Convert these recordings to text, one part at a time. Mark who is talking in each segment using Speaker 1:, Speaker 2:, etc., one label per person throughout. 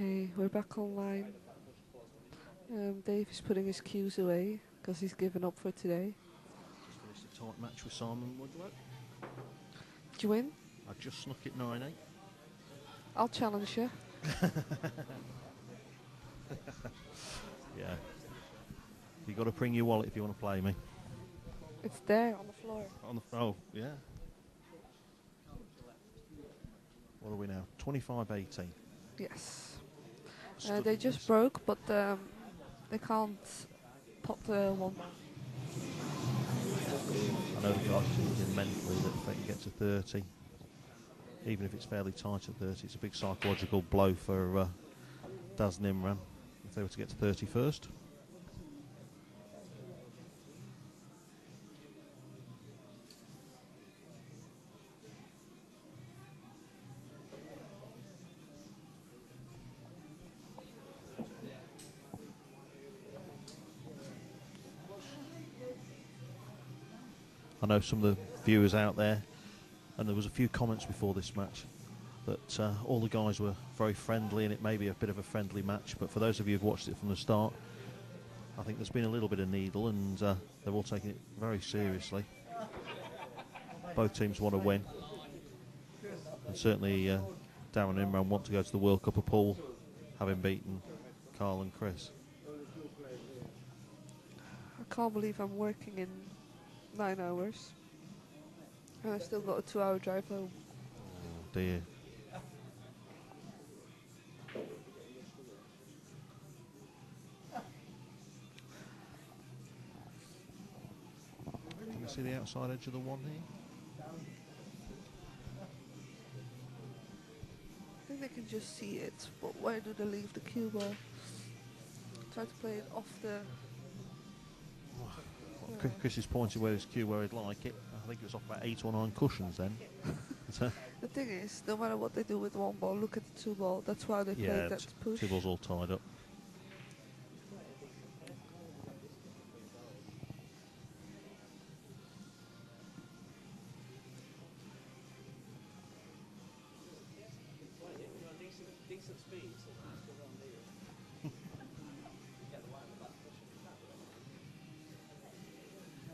Speaker 1: Okay, we're back online. Dave is putting his cues away because he's given up for today.
Speaker 2: Just finished a tight match with Simon Woodlow.
Speaker 1: Did you win?
Speaker 2: I just snuck it 9-8.
Speaker 1: I'll challenge you.
Speaker 2: Yeah. You got to bring your wallet if you want to play me.
Speaker 1: It's there on the floor.
Speaker 2: Oh, yeah. What are we now? 25-18.
Speaker 1: Yes.
Speaker 2: Stood
Speaker 1: They
Speaker 2: with
Speaker 1: just
Speaker 2: this.
Speaker 1: broke, but they can't pop the one.
Speaker 2: I know the guys thinking mentally that if they can get to 30, even if it's fairly tight at 30, it's a big psychological blow for Daz and Imran if they were to get to 30 first. I know some of the viewers out there, and there was a few comments before this match, that all the guys were very friendly and it may be a bit of a friendly match, but for those of you who've watched it from the start, I think there's been a little bit of needle and they're all taking it very seriously. Both teams want to win, and certainly Darren and Imran want to go to the World Cup of Pool, having beaten Karl and Chris.
Speaker 1: I can't believe I'm working in 9 hours. And I've still got a 2-hour drive home.
Speaker 2: Oh dear. Can you see the outside edge of the one here?
Speaker 1: I think they can just see it, but where do they leave the cue ball? Try to play it off the...
Speaker 2: Well, Chris is pointing where his cue, where he'd like it. I think it was off about 8 or 9 cushions then. So
Speaker 1: The thing is, no matter what they do with one ball, look at the 2 ball. That's why they
Speaker 2: yeah,
Speaker 1: played that push.
Speaker 2: 2 balls all tied up.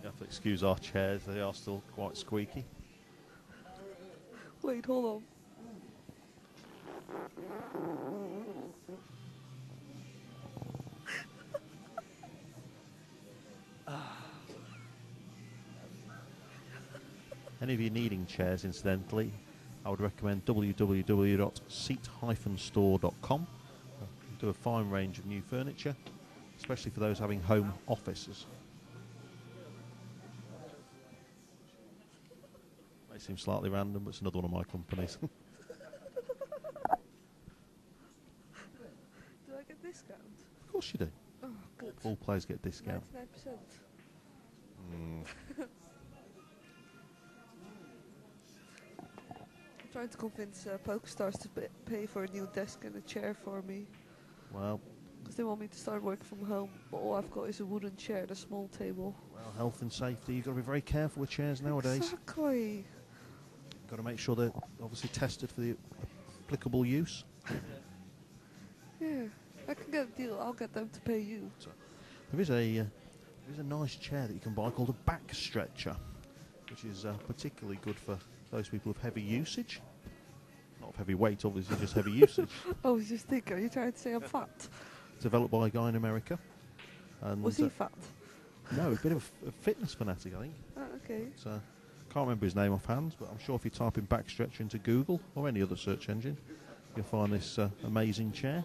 Speaker 2: You have to excuse our chairs, they are still quite squeaky.
Speaker 1: Wait, hold on.
Speaker 2: Any of you needing chairs, incidentally, I would recommend www.seat-store.com. Do a fine range of new furniture, especially for those having home offices. May seem slightly random, but it's another one of my companies.
Speaker 1: Do I get discount?
Speaker 2: Of course you do.
Speaker 1: Oh, good.
Speaker 2: All players get discount.
Speaker 1: 99%. I'm trying to convince PokerStars to pay for a new desk and a chair for me.
Speaker 2: Well,
Speaker 1: Because they want me to start working from home, but all I've got is a wooden chair and a small table.
Speaker 2: health and safety, you've got to be very careful with chairs nowadays.
Speaker 1: Exactly.
Speaker 2: You've got to make sure they're obviously tested for the applicable use.
Speaker 1: Yeah, I can get a deal. I'll get them to pay you.
Speaker 2: So, there is a nice chair that you can buy called a back stretcher, which is particularly good for those people of heavy usage. Not of heavy weight, obviously, just heavy usage.
Speaker 1: I was just thinking, are you trying to say I'm fat?
Speaker 2: Developed by a guy in America. And
Speaker 1: Was he fat?
Speaker 2: no, a bit of a fitness fanatic, I think.
Speaker 1: Oh, okay.
Speaker 2: So, can't remember his name offhand, but I'm sure if you type in back stretcher into Google or any other search engine, you'll find this amazing chair.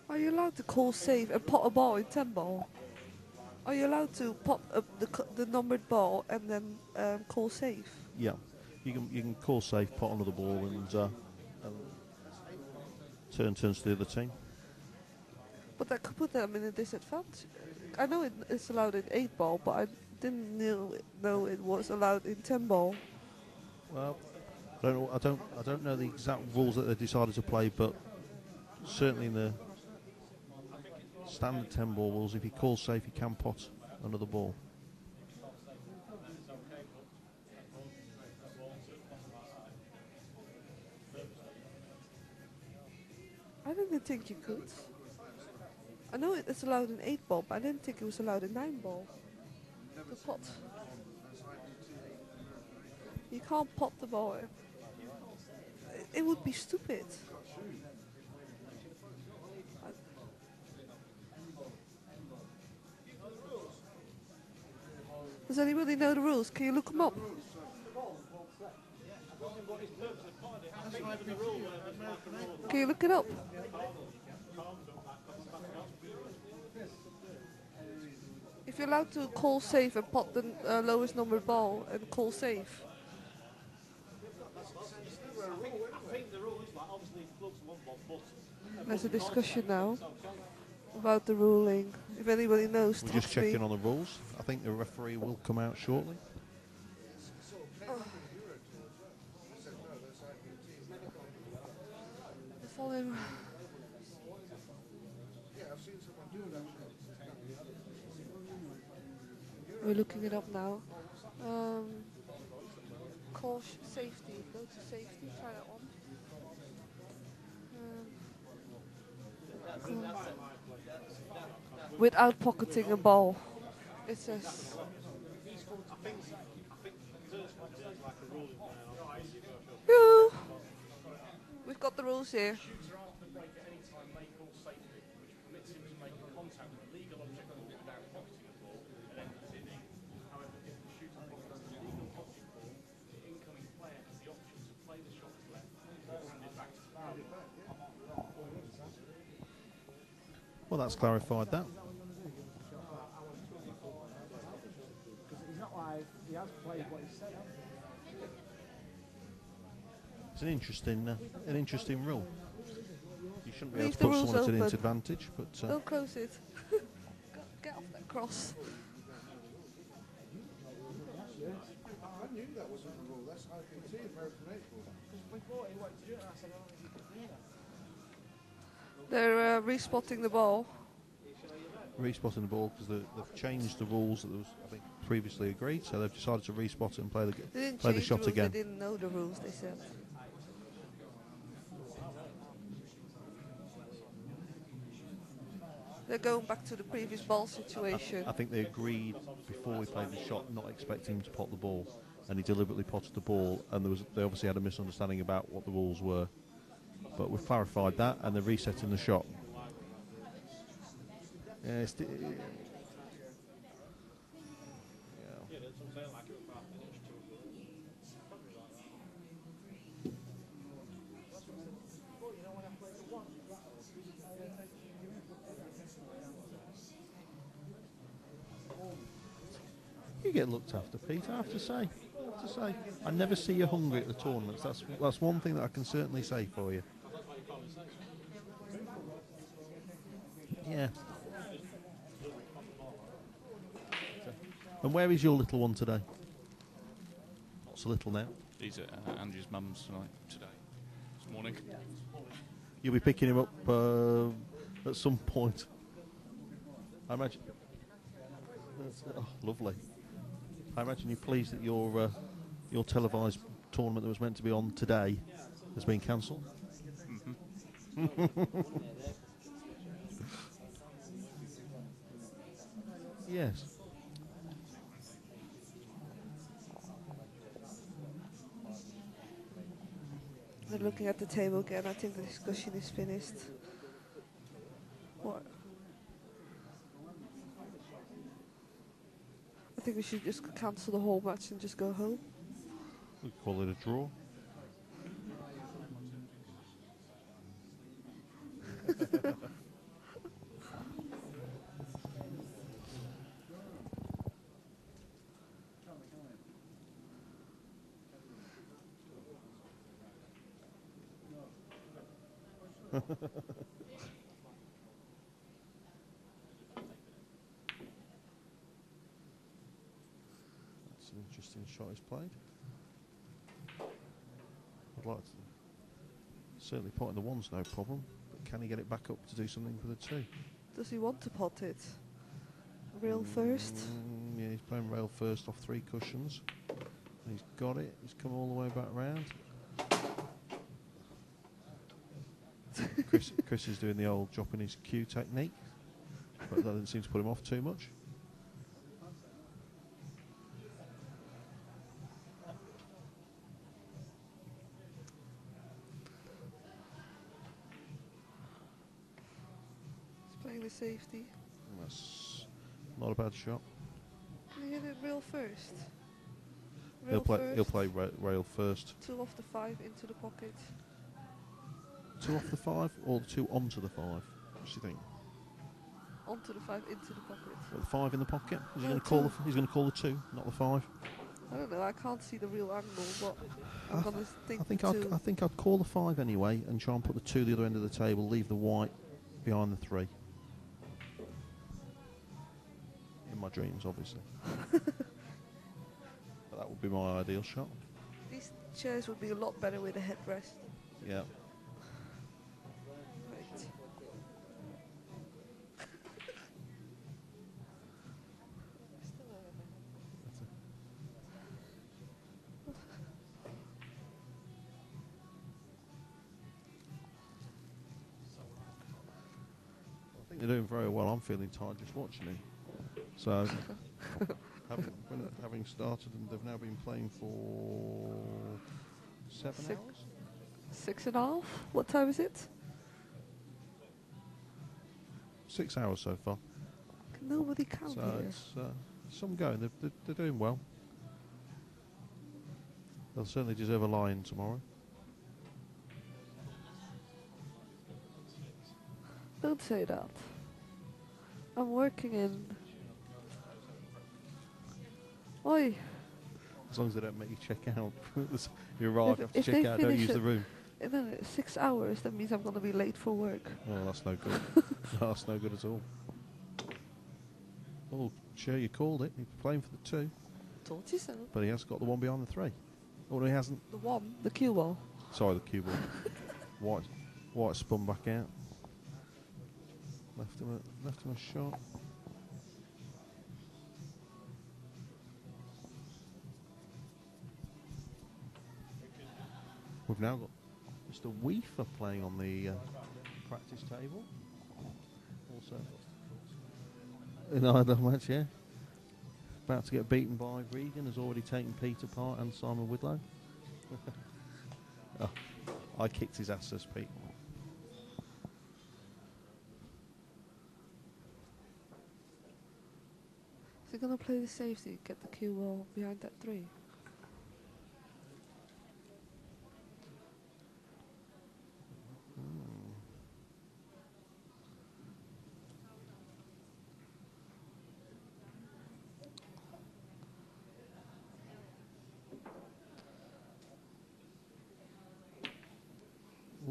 Speaker 1: Are you allowed to call safe and pot a ball in 10 ball? Are you allowed to pot the numbered ball and then call safe?
Speaker 2: Yeah, you can call safe, pot another ball, and turns to the other team.
Speaker 1: But that could put them in a disadvantage. I know it's allowed in 8 ball, but I didn't know it was allowed in 10 ball.
Speaker 2: Well, I don't know the exact rules that they decided to play, but certainly in the standard 10 ball rules, if you call safe, you can pot another ball.
Speaker 1: I didn't think you could. I know it's allowed in 8 ball, but I didn't think it was allowed in 9 ball. To pot. You can't pot the ball. It would be stupid. Does anybody know the rules? Can you look them up? Can you look it up? If you're allowed to call safe and pot the lowest numbered ball and call safe. There's a discussion now about the ruling. If anybody knows,
Speaker 2: We're just
Speaker 1: text me.
Speaker 2: checking on the rules. I think the referee will come out shortly.
Speaker 1: Following. We're looking it up now. Call safety. Go to safety. Try that one. Without pocketing a ball. It says. Yoo! We've got the rules here.
Speaker 2: Well, that's clarified that. It's an interesting rule. You shouldn't be able
Speaker 1: Leave
Speaker 2: to
Speaker 1: the
Speaker 2: put
Speaker 1: rules
Speaker 2: someone at an
Speaker 1: open.
Speaker 2: disadvantage, but
Speaker 1: Don't close it. Get off that cross.
Speaker 3: I knew that wasn't the rule. That's IPT, American April.
Speaker 1: They're respotting the ball.
Speaker 2: respotting the ball because they've changed the rules that was, I think, previously agreed. So they've decided to respot it and play the shot
Speaker 1: rules,
Speaker 2: again.
Speaker 1: They didn't know the rules. They said. They're going back to the previous ball situation.
Speaker 2: I think they agreed before we played the shot, not expecting him to pot the ball, and he deliberately potted the ball, and they obviously had a misunderstanding about what the rules were. But we've clarified that, and they're resetting the shot. Yeah, you get looked after, Pete, I have to say. I never see you hungry at the tournaments. That's one thing that I can certainly say for you. Yeah. And where is your little one today? What's the little now?
Speaker 4: He's at Andrew's mum's today. This morning.
Speaker 2: You'll be picking him up at some point. I imagine. Oh, lovely. I imagine you're pleased that your televised tournament that was meant to be on today has been cancelled. Mm-hmm. Yes.
Speaker 1: They're looking at the table again. I think the discussion is finished. What? I think we should just cancel the whole match and just go home.
Speaker 2: We call it a draw. That's an interesting shot he's played. I'd like to certainly pot in the one's no problem, but can he get it back up to do something for the two?
Speaker 1: Does he want to pot it? Rail first?
Speaker 2: Yeah, he's playing rail first off 3 cushions. He's got it. He's come all the way back round. Chris is doing the old dropping his cue technique, but that didn't seem to put him off too much.
Speaker 1: He's playing the safety.
Speaker 2: That's not a bad shot.
Speaker 1: Can he hit it rail first?
Speaker 2: He'll play rail first.
Speaker 1: 2 off the 5 into the pocket.
Speaker 2: 2 off the 5 or 2 onto the 5? What do you think?
Speaker 1: Onto the 5 into the pocket.
Speaker 2: What, the 5 in the pocket? Is he
Speaker 1: No,
Speaker 2: going to call?
Speaker 1: 2.
Speaker 2: He's going to call the 2, not the 5.
Speaker 1: I don't know. I can't see the real angle, but I'm gonna think.
Speaker 2: I think I'd call the 5 anyway and try and put the 2 the other end of the table. Leave the white behind the 3. In my dreams, obviously. But that would be my ideal shot.
Speaker 1: These chairs would be a lot better with a headrest.
Speaker 2: Yeah.
Speaker 1: Right.
Speaker 2: I think they're doing very well. I'm feeling tired just watching him. So, having started, and they've now been playing for 7 hours.
Speaker 1: 6.5. What time is it?
Speaker 2: 6 hours so far.
Speaker 1: Can nobody count
Speaker 2: So
Speaker 1: here?
Speaker 2: it's some going. They're doing well. They'll certainly deserve a lie-in tomorrow.
Speaker 1: Don't say that. I'm working in. Oi.
Speaker 2: As long as they don't make you check out. You arrive, you have to
Speaker 1: If
Speaker 2: check
Speaker 1: they
Speaker 2: out, don't
Speaker 1: finish
Speaker 2: use
Speaker 1: it-
Speaker 2: the room.
Speaker 1: In 6 hours, that means I'm gonna be late for work.
Speaker 2: Oh, that's no good. That's no good at all. Oh, sure, you called it. He's playing for the 2,
Speaker 1: Told you so.
Speaker 2: but he has got the 1 behind the 3. Oh, no, he hasn't.
Speaker 1: The 1, the cue ball.
Speaker 2: Sorry, the cue ball. White spun back out. Left him a shot. We've now got Mr. Weafer playing on the practice table. Also, in either match, yeah. About to get beaten by Regan, has already taken Pete apart, and Simon Widlow. Oh, I kicked his ass, says Pete.
Speaker 1: Is he gonna play the safety, get the cue ball behind that 3?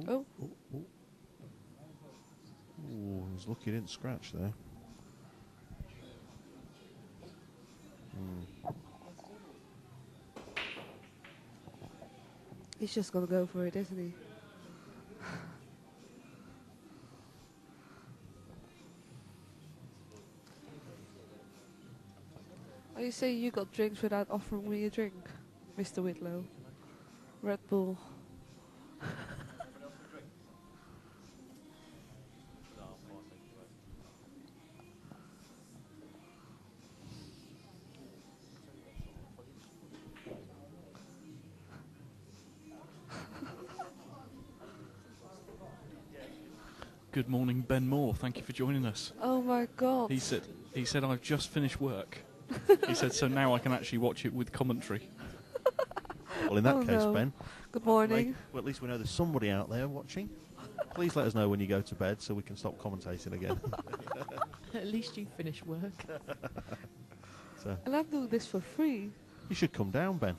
Speaker 1: Oh.
Speaker 2: Ooh, he's lucky he didn't scratch there.
Speaker 1: He's just gonna go for it, isn't he? Are you saying you got drinks without offering me a drink, Mr. Whitlow? Red Bull.
Speaker 4: Good morning, Ben Moore. Thank you for joining us.
Speaker 1: Oh my God.
Speaker 4: He said I've just finished work. He said so now I can actually watch it with commentary.
Speaker 2: Well, in that
Speaker 1: Oh,
Speaker 2: case,
Speaker 1: no.
Speaker 2: Ben,
Speaker 1: Good morning.
Speaker 2: well, at least we know there's somebody out there watching. Please let us know when you go to bed so we can stop commentating again.
Speaker 5: At least you finish work.
Speaker 2: So
Speaker 1: And I'm doing this for free.
Speaker 2: you should come down, Ben.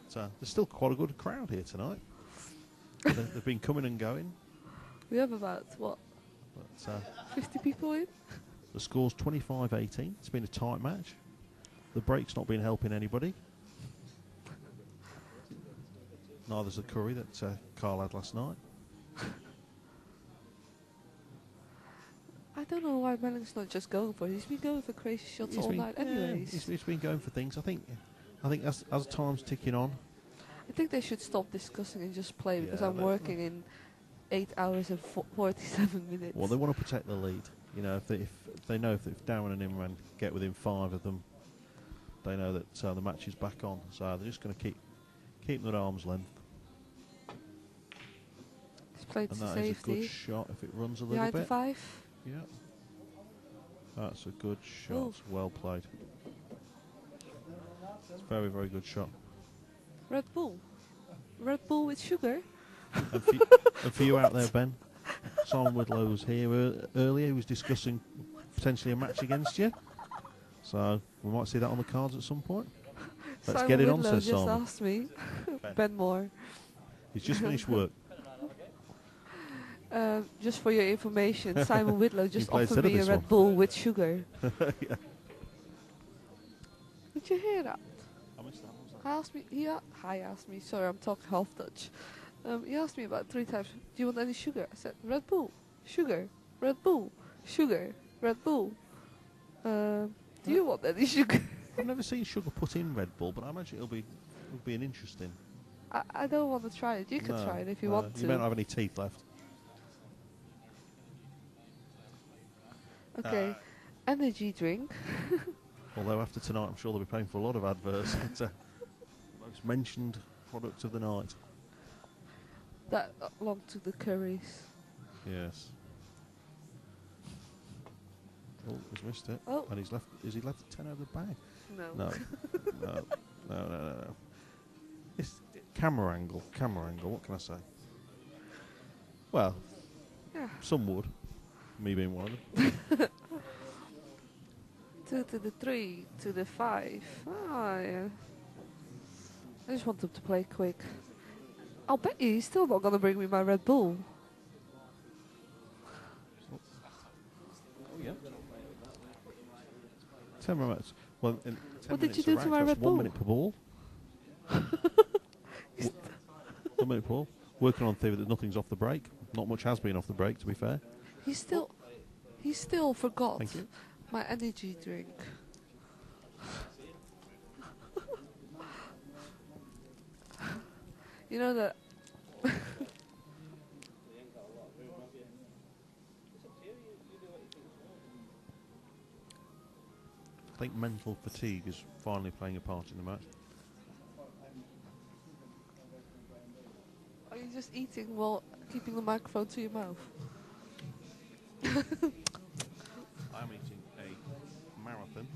Speaker 2: So there's still quite a good crowd here tonight. They've been coming and going.
Speaker 1: We have about, what,
Speaker 2: But
Speaker 1: 50 people in?
Speaker 2: the score's 25-18. It's been a tight match. The break's not been helping anybody. Neither's the curry that Karl had last night.
Speaker 1: I don't know why Melling's not just going for it. He's been going for crazy shots all night anyways.
Speaker 2: He's been going for things. I think as time's ticking on.
Speaker 1: I think they should stop discussing and just play because
Speaker 2: Yeah,
Speaker 1: I'm
Speaker 2: but-
Speaker 1: working in 8 hours and 47 minutes.
Speaker 2: Well, they want to protect the lead. You know, if they know if Darren and Imran get within 5 of them, they know that the match is back on. So they're just going to keep them at arm's length.
Speaker 1: It's played
Speaker 2: And
Speaker 1: to
Speaker 2: that is a
Speaker 1: safety.
Speaker 2: good shot if it runs a little
Speaker 1: Behind the
Speaker 2: bit.
Speaker 1: 5.
Speaker 2: Yeah. That's a good shot.
Speaker 1: Ooh.
Speaker 2: Well played. It's a very, very good shot.
Speaker 1: Red Bull. Red Bull with sugar.
Speaker 2: And for you out there, Ben, Simon Whitlow was here earlier. He was discussing potentially a match against you. So we might see that on the cards at some point. Let's
Speaker 1: Simon
Speaker 2: get it on,
Speaker 1: Whitlow
Speaker 2: says
Speaker 1: just
Speaker 2: Simon.
Speaker 1: asked me.
Speaker 2: Ben.
Speaker 1: Ben Moore.
Speaker 2: He's just finished work.
Speaker 1: Just for your information, Simon Whitlow just
Speaker 2: glad
Speaker 1: offered
Speaker 2: said of
Speaker 1: me a
Speaker 2: this
Speaker 1: Red
Speaker 2: one.
Speaker 1: Bull with sugar.
Speaker 2: Yeah.
Speaker 1: Did you hear that?
Speaker 2: I missed that.
Speaker 1: He asked me. He asked me. Sorry, I'm talking half Dutch. He asked me about 3 times. Do you want any sugar? I said Red Bull, sugar, Red Bull, sugar, Red Bull. Do you want any sugar?
Speaker 2: I've never seen sugar put in Red Bull, but I imagine it'll be an interesting.
Speaker 1: I don't want to try it. You can
Speaker 2: No,
Speaker 1: try it if you
Speaker 2: no,
Speaker 1: want to.
Speaker 2: You don't have any teeth left.
Speaker 1: Okay, energy drink.
Speaker 2: Although after tonight, I'm sure they'll be paying for a lot of adverts. It's a most mentioned product of the night.
Speaker 1: That belonged to the curries.
Speaker 2: Yes. Oh, he's missed it.
Speaker 1: Oh.
Speaker 2: And he's left. Is he left the 10 over the bag?
Speaker 1: No.
Speaker 2: No. It's camera angle. What can I say? Well,
Speaker 1: Yeah.
Speaker 2: some would. Me being one of them.
Speaker 1: 2 to the 3 to the 5. Ah, yeah. I just want them to play quick. I'll bet you he's still not gonna bring me my Red Bull.
Speaker 2: Oh yeah. 10 minutes. Well, in 10
Speaker 1: What did
Speaker 2: minutes
Speaker 1: you do
Speaker 2: of
Speaker 1: to my
Speaker 2: rack,
Speaker 1: Red
Speaker 2: that's
Speaker 1: Bull?
Speaker 2: 1 minute per ball. 1 minute per ball. Working on theory that nothing's off the break. Not much has been off the break, to be fair.
Speaker 1: He still forgot
Speaker 2: Thank you.
Speaker 1: my energy drink. You know that.
Speaker 2: I think mental fatigue is finally playing a part in the match.
Speaker 1: Are you just eating while keeping the microphone to your mouth?
Speaker 2: I'm eating a marathon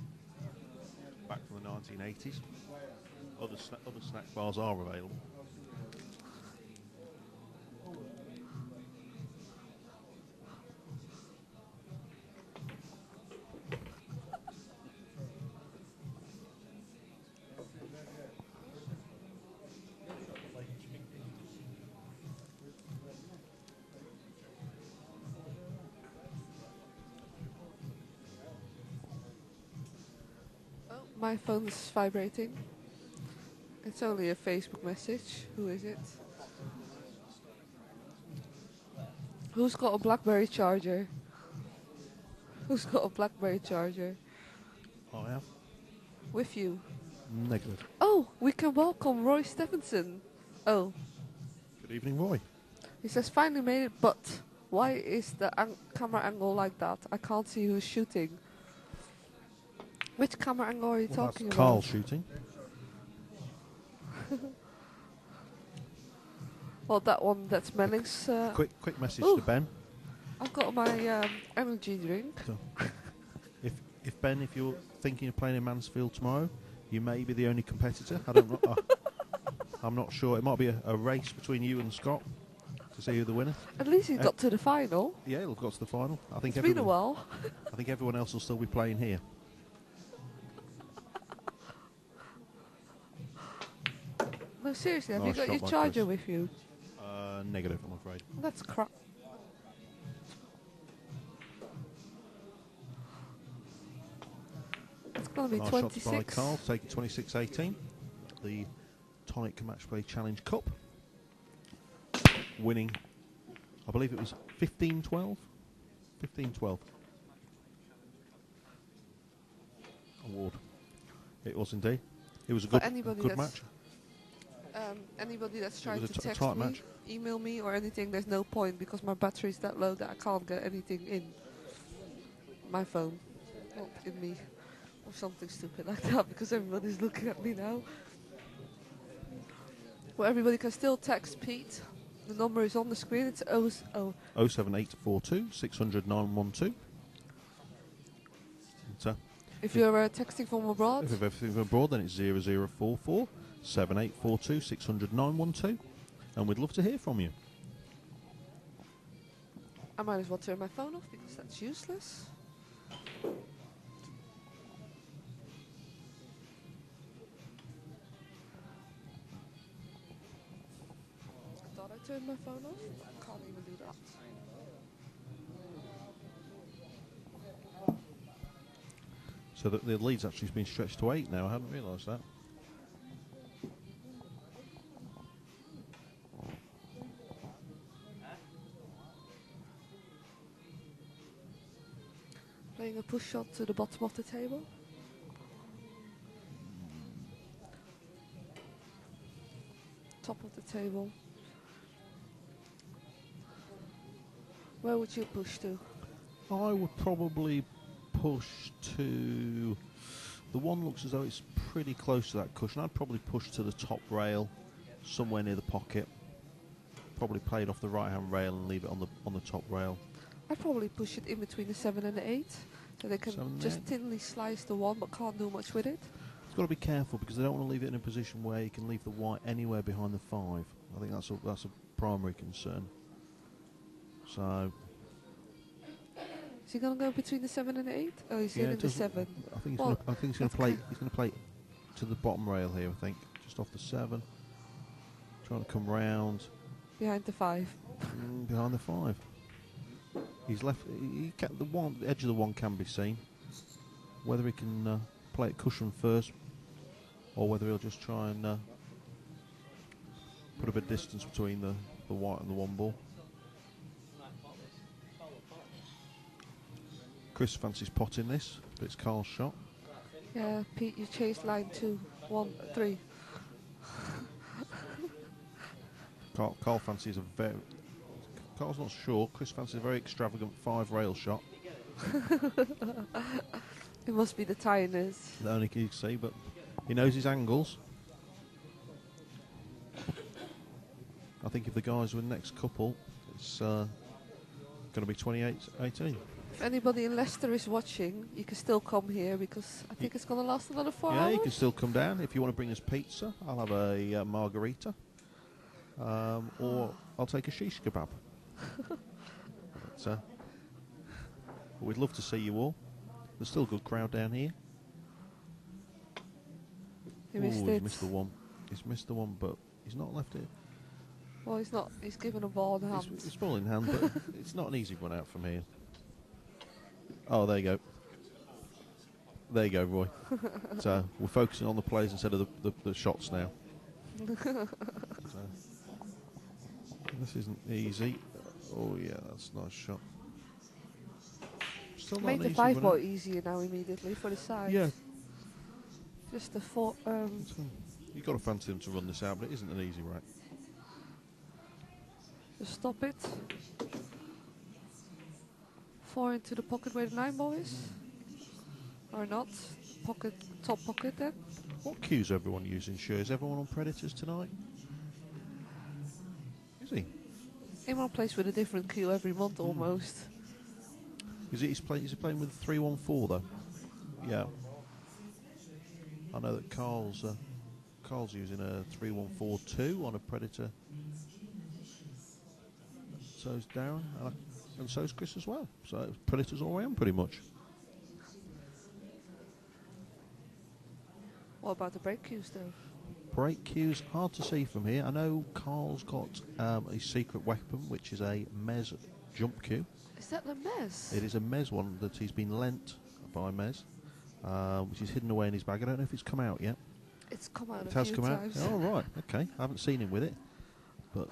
Speaker 2: back from the 1980s. Other snack bars are available.
Speaker 1: My phone is vibrating. It's only a Facebook message. Who is it? Who's got a BlackBerry charger? Who's got a BlackBerry charger?
Speaker 2: I have.
Speaker 1: With you.
Speaker 2: Negative.
Speaker 1: Oh, we can welcome Roy Stephenson. Oh,
Speaker 2: Good evening, Roy.
Speaker 1: he says finally made it, but why is the camera angle like that? I can't see who's shooting. Which camera angle are you talking
Speaker 2: That's
Speaker 1: about?
Speaker 2: Karl shooting.
Speaker 1: Well, that one, that's Melling's.
Speaker 2: Quick message
Speaker 1: Ooh.
Speaker 2: to Ben.
Speaker 1: I've got my energy drink.
Speaker 2: So, if Ben, if you're thinking of playing in Mansfield tomorrow, you may be the only competitor. I don't know. I'm not sure. It might be a race between you and Scott to see who the winner.
Speaker 1: At least he got to the final.
Speaker 2: Yeah, he'll have got to the final. I think
Speaker 1: It's been a while.
Speaker 2: I think everyone else will still be playing here.
Speaker 1: No, seriously, have
Speaker 2: Nice
Speaker 1: you got
Speaker 2: shot
Speaker 1: your
Speaker 2: by
Speaker 1: charger
Speaker 2: Chris.
Speaker 1: with you?
Speaker 2: Negative, I'm afraid.
Speaker 1: That's crap. It's going to be
Speaker 2: Nice shots by
Speaker 1: 26.
Speaker 2: Karl, taking 26-18. The Tonic Match Play Challenge Cup. Winning, I believe it was 15-12? 15-12. Award. It was indeed. It was a
Speaker 1: For
Speaker 2: good
Speaker 1: anybody
Speaker 2: good
Speaker 1: that's-
Speaker 2: match.
Speaker 1: Anybody that's
Speaker 2: It
Speaker 1: trying
Speaker 2: was
Speaker 1: to
Speaker 2: a
Speaker 1: text
Speaker 2: tight
Speaker 1: me,
Speaker 2: match.
Speaker 1: email me or anything, there's no point because my battery's that low that I can't get anything in my phone. Not in me. Or something stupid like that because everybody's looking at me now. Well, everybody can still text Pete. The number is on the screen. It's
Speaker 2: 07842 600 912. So,
Speaker 1: if you're texting from abroad.
Speaker 2: if everything's abroad, then it's 0044 7842 600 912. And we'd love to hear from you.
Speaker 1: I might as well turn my phone off because that's useless. I thought I turned my phone off. I can't even do that.
Speaker 2: So that the lead's actually been stretched to 8 now. I hadn't realised that.
Speaker 1: Playing a push shot to the bottom of the table. Top of the table. Where would you push to?
Speaker 2: I would probably push to... The one looks as though it's pretty close to that cushion. I'd probably push to the top rail, somewhere near the pocket. Probably play it off the right-hand rail and leave it on the top rail.
Speaker 1: I'd probably push it in between the 7 and the 8. So they can just thinly slice the 1 but can't do much with it.
Speaker 2: You've got to be careful because they don't want to leave it in a position where you can leave the white anywhere behind the 5. I think that's a primary concern. So...
Speaker 1: Is he going to go between the 7 and the 8? Oh, he's in the 7.
Speaker 2: I think he's going to play. He's going to play to the bottom rail here. I think just off the 7, trying to come round
Speaker 1: Behind the 5.
Speaker 2: behind the 5. He's left. The edge of the 1 can be seen. Whether he can play it cushion first, or whether he'll just try and put a bit of distance between the white and the 1 ball. Chris fancies potting this, but it's Karl's shot.
Speaker 1: Yeah, Pete, you chased line 2, 1, 3.
Speaker 2: Karl fancies a very... Karl's not sure. Chris fancies a very extravagant 5 rail shot.
Speaker 1: It must be the tiredness.
Speaker 2: That only you can see, but he knows his angles. I think if the guys were the next couple, it's going to be 28-18.
Speaker 1: If anybody in Leicester is watching, you can still come here because I think it's going to last another 4 hours.
Speaker 2: Yeah, you can still come down. If you want to bring us pizza, I'll have a margarita. Or I'll take a shish kebab. But we'd love to see you all. There's still a good crowd down here.
Speaker 1: He missed
Speaker 2: He's
Speaker 1: it.
Speaker 2: missed the one. He's missed the one, but he's not left it.
Speaker 1: Well, he's not. He's given a ball in hand.
Speaker 2: It's ball in hand, but it's not an easy one out from here. Oh, there you go. There you go, Roy. So we're focusing on the plays instead of the shots now. So, this isn't easy. Oh yeah, that's a nice shot. Still not
Speaker 1: Make
Speaker 2: an
Speaker 1: the
Speaker 2: easy
Speaker 1: 5
Speaker 2: one
Speaker 1: ball
Speaker 2: out.
Speaker 1: easier now immediately for the side.
Speaker 2: Yeah.
Speaker 1: Just the 4.
Speaker 2: You've got to fancy them to run this out, but it isn't an easy rack.
Speaker 1: Just stop it. 4 into the pocket where the 9 ball is. Or not. Pocket, top pocket then.
Speaker 2: What cues everyone using, sure? Is everyone on Predators tonight? Is he?
Speaker 1: Imran plays with a different cue every month almost.
Speaker 2: Is he playing with 3-1-4 though? Yeah. I know that Karl's using a 3-1-4-2 on a Predator. So's Darren, and so's Chris as well. So Predators all around pretty much.
Speaker 1: What about the break cues though?
Speaker 2: Break cues, hard to see from here. I know Karl's got a secret weapon, which is a Mez jump cue.
Speaker 1: Is that the mess?
Speaker 2: It is a Mez one that he's been lent by Mez, which is hidden away in his bag. I don't know if it's come out yet.
Speaker 1: It's come out
Speaker 2: It
Speaker 1: a
Speaker 2: has
Speaker 1: few
Speaker 2: come
Speaker 1: times.
Speaker 2: out. Oh right, okay. I haven't seen him with it, but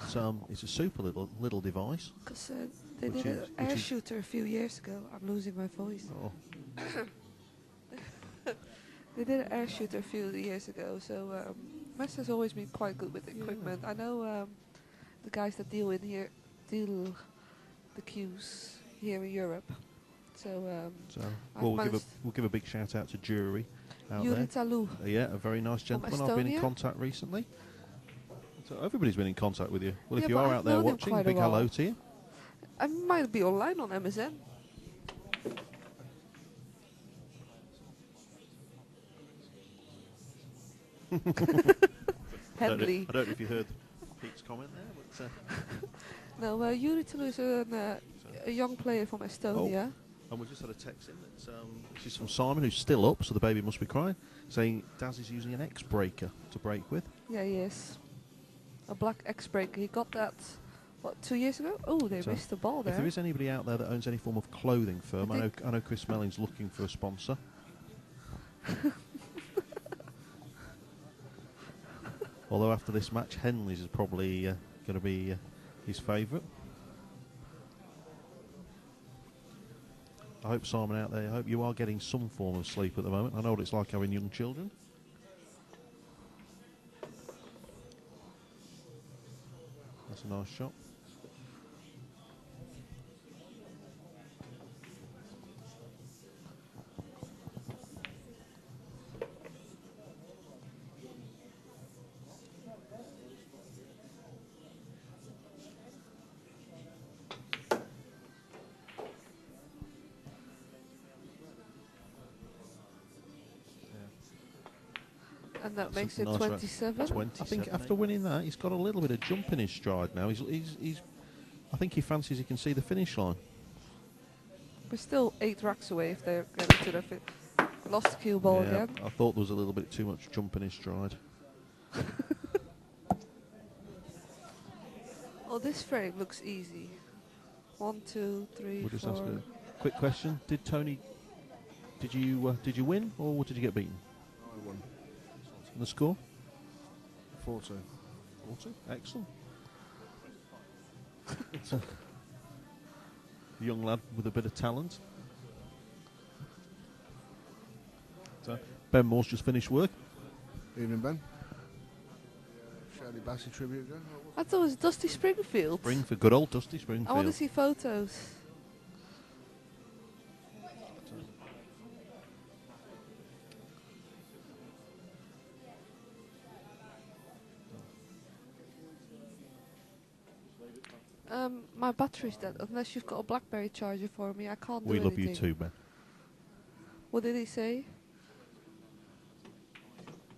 Speaker 2: it's a super little device.
Speaker 1: Because they
Speaker 2: Which
Speaker 1: did
Speaker 2: is-
Speaker 1: an air
Speaker 2: which is-
Speaker 1: shooter a few years ago. I'm losing my voice.
Speaker 2: Oh,
Speaker 1: They did an air shooter a few years ago, so Mess has always been quite good with equipment. I know the guys that deal the queues here in Europe. So,
Speaker 2: So
Speaker 1: I've
Speaker 2: we'll give a big shout out to Jury out
Speaker 1: Yuri
Speaker 2: there.
Speaker 1: Talu.
Speaker 2: Yeah, a very nice
Speaker 1: From
Speaker 2: gentleman. I've been in
Speaker 1: Estonia?
Speaker 2: contact recently. So everybody's been in contact with you. Well,
Speaker 1: Yeah,
Speaker 2: if you
Speaker 1: but
Speaker 2: are
Speaker 1: I've
Speaker 2: out there
Speaker 1: known him
Speaker 2: watching,
Speaker 1: quite a
Speaker 2: big hello
Speaker 1: while.
Speaker 2: to you.
Speaker 1: I might be online on MSN. Henley.
Speaker 2: I don't know if you heard Pete's comment there, but
Speaker 1: No, Yuri Talu is a young player from Estonia.
Speaker 2: and we just had a text in that this is from Simon, who's still up, so the baby must be crying, saying Daz is using an X breaker to break with.
Speaker 1: Yeah, he is. A black X breaker. He got that, 2 years ago? Oh, they
Speaker 2: So,
Speaker 1: missed the ball there.
Speaker 2: If there is anybody out there that owns any form of clothing firm, I
Speaker 1: think-
Speaker 2: know Chris Melling's looking for a sponsor. Although after this match, Henley's is probably going to be his favourite. I hope, Simon, out there, I hope you are getting some form of sleep at the moment. I know what it's like having young children. That's a nice shot.
Speaker 1: And that
Speaker 2: That's
Speaker 1: makes
Speaker 2: a
Speaker 1: it
Speaker 2: nice round.
Speaker 1: 27.
Speaker 2: 27. I think after winning that, he's got a little bit of jump in his stride now. He's I think he fancies he can see the finish line.
Speaker 1: We're still 8 racks away if they're getting to the lost the cue ball
Speaker 2: Yeah,
Speaker 1: again.
Speaker 2: I thought there was a little bit too much jump in his stride.
Speaker 1: Oh, this frame looks easy. 1, 2, 3,
Speaker 2: We'll just
Speaker 1: 4.
Speaker 2: ask a quick question: did you win or did you get beaten?
Speaker 3: I won.
Speaker 2: And the score?
Speaker 3: 4-2.
Speaker 2: 4-2. Excellent. So, a young lad with a bit of talent. So, Ben Moore's just finished work.
Speaker 3: Evening, Ben. Shirley Bassey tribute again.
Speaker 1: I thought it was Dusty Springfield.
Speaker 2: Spring for good old Dusty
Speaker 1: I
Speaker 2: Springfield.
Speaker 1: want to see photos. My battery's dead. Unless you've got a BlackBerry charger for me, I can't do
Speaker 2: We
Speaker 1: anything.
Speaker 2: love you too, Ben.
Speaker 1: What did he say?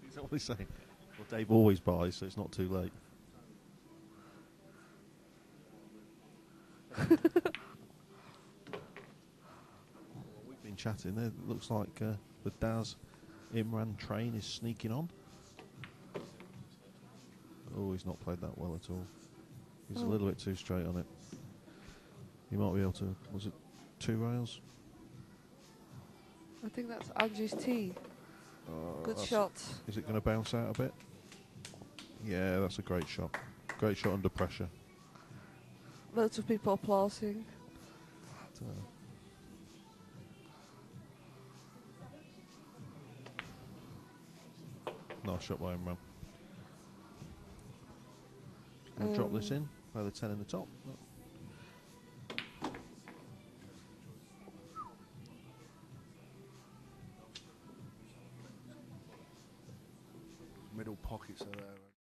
Speaker 2: Is that what he's saying? Well, Dave always buys, so it's not too late. We've been chatting. There looks like the Daz Imran train is sneaking on. Oh, he's not played that well at all. He's a little bit too straight on it. He might be able to. Was it 2 rails?
Speaker 1: I think that's Angie's tee. Good
Speaker 2: That's-
Speaker 1: shot.
Speaker 2: Is it going to bounce out a bit? Yeah, that's a great shot. Great shot under pressure.
Speaker 1: Loads of people applauding.
Speaker 2: Nice shot by Imran. We'll drop this in. Play the 10 in the top.
Speaker 3: Middle pockets are there.